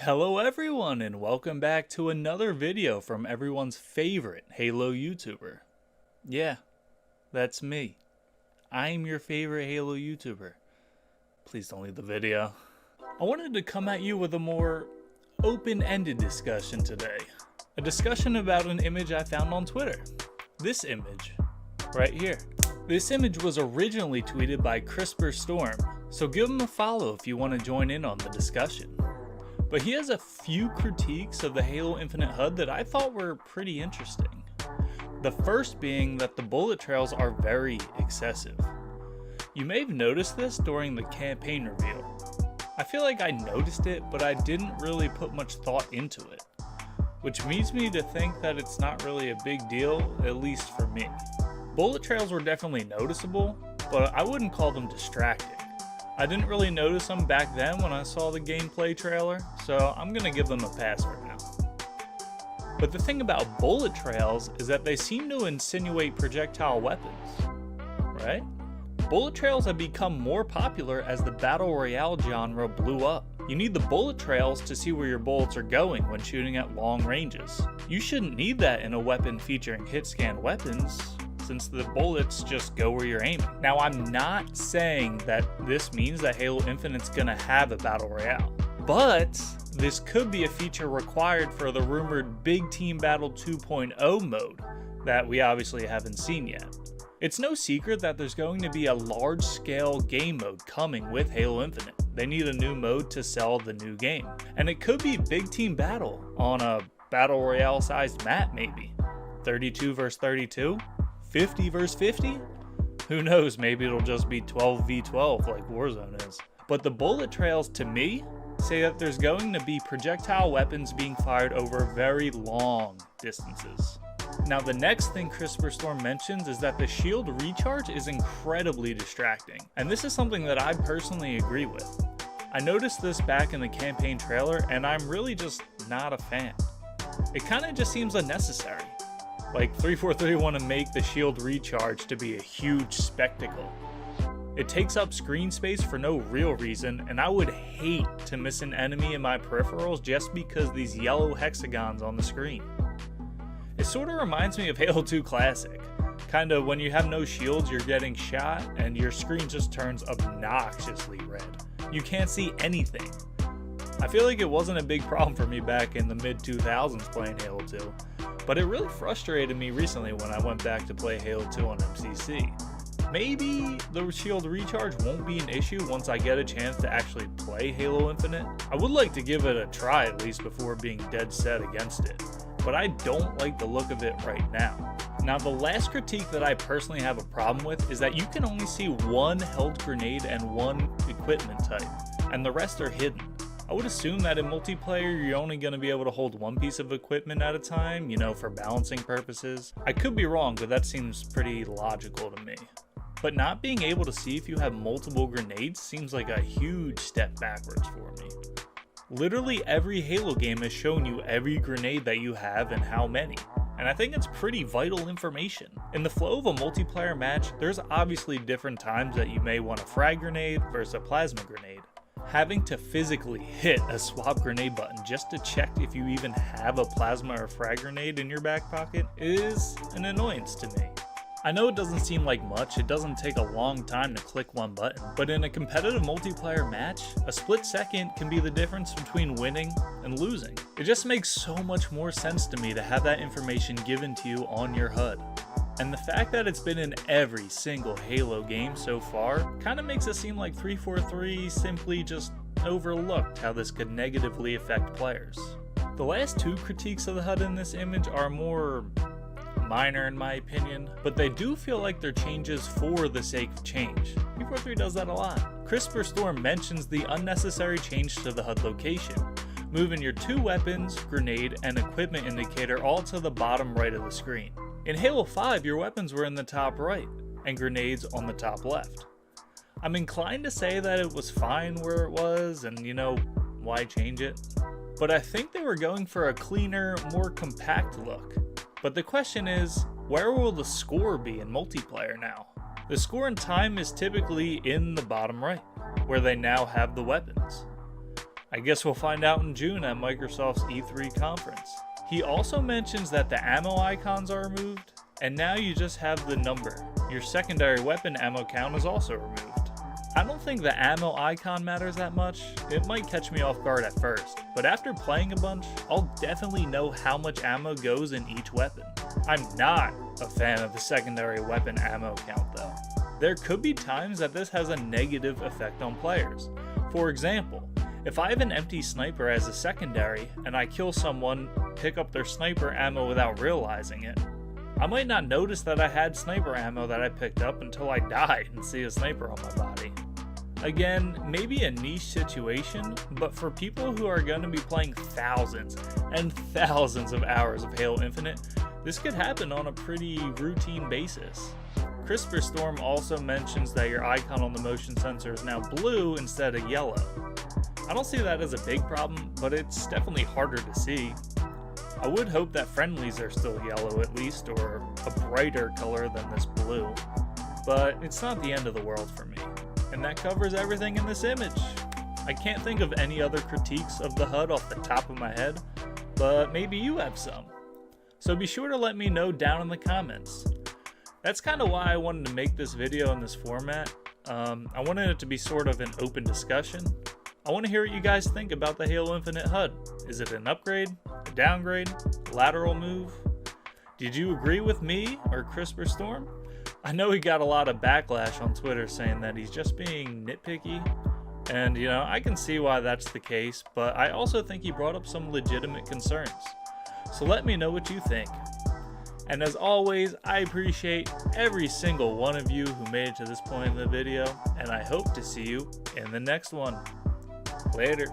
Hello everyone and welcome back to another video from everyone's favorite Halo YouTuber. Yeah, that's me. I'm your favorite Halo YouTuber. Please don't leave the video. I wanted to come at you with a more open-ended discussion today. A discussion about an image I found on Twitter. This image, right here. This image was originally tweeted by CRISPR Storm, so give him a follow if you want to join in on the discussion. But he has a few critiques of the Halo Infinite HUD that I thought were pretty interesting. The first being that the bullet trails are very excessive. You may have noticed this during the campaign reveal. I feel like I noticed it, but I didn't really put much thought into it, which leads me to think that it's not really a big deal, at least for me. Bullet trails were definitely noticeable, but I wouldn't call them distracting. I didn't really notice them back then when I saw the gameplay trailer, so I'm gonna give them a pass for now. But the thing about bullet trails is that they seem to insinuate projectile weapons, right? Bullet trails have become more popular as the battle royale genre blew up. You need the bullet trails to see where your bullets are going when shooting at long ranges. You shouldn't need that in a weapon featuring hit scan weapons, since the bullets just go where you're aiming. Now, I'm not saying that this means that Halo Infinite's gonna have a battle royale, but this could be a feature required for the rumored Big Team Battle 2.0 mode that we obviously haven't seen yet. It's no secret that there's going to be a large-scale game mode coming with Halo Infinite. They need a new mode to sell the new game, and it could be Big Team Battle on a battle royale sized map maybe. 32 versus 32? 50 versus 50? Who knows, maybe it'll just be 12v12 like Warzone is. But the bullet trails, to me, say that there's going to be projectile weapons being fired over very long distances. Now, the next thing CRISPR Storm mentions is that the shield recharge is incredibly distracting, and this is something that I personally agree with. I noticed this back in the campaign trailer, and I'm really just not a fan. It kinda just seems unnecessary. Like 343 want to make the shield recharge to be a huge spectacle. It takes up screen space for no real reason, and I would hate to miss an enemy in my peripherals just because these yellow hexagons on the screen. It sort of reminds me of Halo 2 Classic. Kinda when you have no shields, you're getting shot and your screen just turns obnoxiously red. You can't see anything. I feel like it wasn't a big problem for me back in the mid-2000s playing Halo 2. But it really frustrated me recently when I went back to play Halo 2 on MCC. Maybe the shield recharge won't be an issue once I get a chance to actually play Halo Infinite. I would like to give it a try at least before being dead set against it, but I don't like the look of it right now. Now, the last critique that I personally have a problem with is that you can only see one held grenade and one equipment type, and the rest are hidden. I would assume that in multiplayer, you're only going to be able to hold one piece of equipment at a time, you know, for balancing purposes. I could be wrong, but that seems pretty logical to me. But not being able to see if you have multiple grenades seems like a huge step backwards for me. Literally every Halo game has shown you every grenade that you have and how many. And I think it's pretty vital information. In the flow of a multiplayer match, there's obviously different times that you may want a frag grenade versus a plasma grenade. Having to physically hit a swap grenade button just to check if you even have a plasma or frag grenade in your back pocket is an annoyance to me. I know it doesn't seem like much, it doesn't take a long time to click one button, but in a competitive multiplayer match, a split second can be the difference between winning and losing. It just makes so much more sense to me to have that information given to you on your HUD. And the fact that it's been in every single Halo game so far kind of makes it seem like 343 simply just overlooked how this could negatively affect players. The last two critiques of the HUD in this image are more minor in my opinion, but they do feel like they're changes for the sake of change. 343 does that a lot. CRISPR Storm mentions the unnecessary change to the HUD location, moving your two weapons, grenade, and equipment indicator all to the bottom right of the screen. In Halo 5, your weapons were in the top right, and grenades on the top left. I'm inclined to say that it was fine where it was, and you know, why change it? But I think they were going for a cleaner, more compact look. But the question is, where will the score be in multiplayer now? The score and time is typically in the bottom right, where they now have the weapons. I guess we'll find out in June at Microsoft's E3 conference. He also mentions that the ammo icons are removed, and now you just have the number. Your secondary weapon ammo count is also removed. I don't think the ammo icon matters that much. It might catch me off guard at first, but after playing a bunch, I'll definitely know how much ammo goes in each weapon. I'm not a fan of the secondary weapon ammo count though. There could be times that this has a negative effect on players. For example, if I have an empty sniper as a secondary and I kill someone, pick up their sniper ammo without realizing it, I might not notice that I had sniper ammo that I picked up until I die and see a sniper on my body. Again, maybe a niche situation, but for people who are going to be playing thousands and thousands of hours of Halo Infinite, this could happen on a pretty routine basis. CRISPR Storm also mentions that your icon on the motion sensor is now blue instead of yellow. I don't see that as a big problem, but it's definitely harder to see. I would hope that friendlies are still yellow at least, or a brighter color than this blue, but it's not the end of the world for me. And that covers everything in this image. I can't think of any other critiques of the HUD off the top of my head, but maybe you have some. So be sure to let me know down in the comments. That's kind of why I wanted to make this video in this format. I wanted it to be sort of an open discussion. I want to hear what you guys think about the Halo Infinite HUD. Is it an upgrade, a downgrade, lateral move? Did you agree with me or CRISPR Storm? I know he got a lot of backlash on Twitter saying that he's just being nitpicky, and I can see why that's the case, but I also think he brought up some legitimate concerns. So let me know what you think. And as always, I appreciate every single one of you who made it to this point in the video, and I hope to see you in the next one. Later.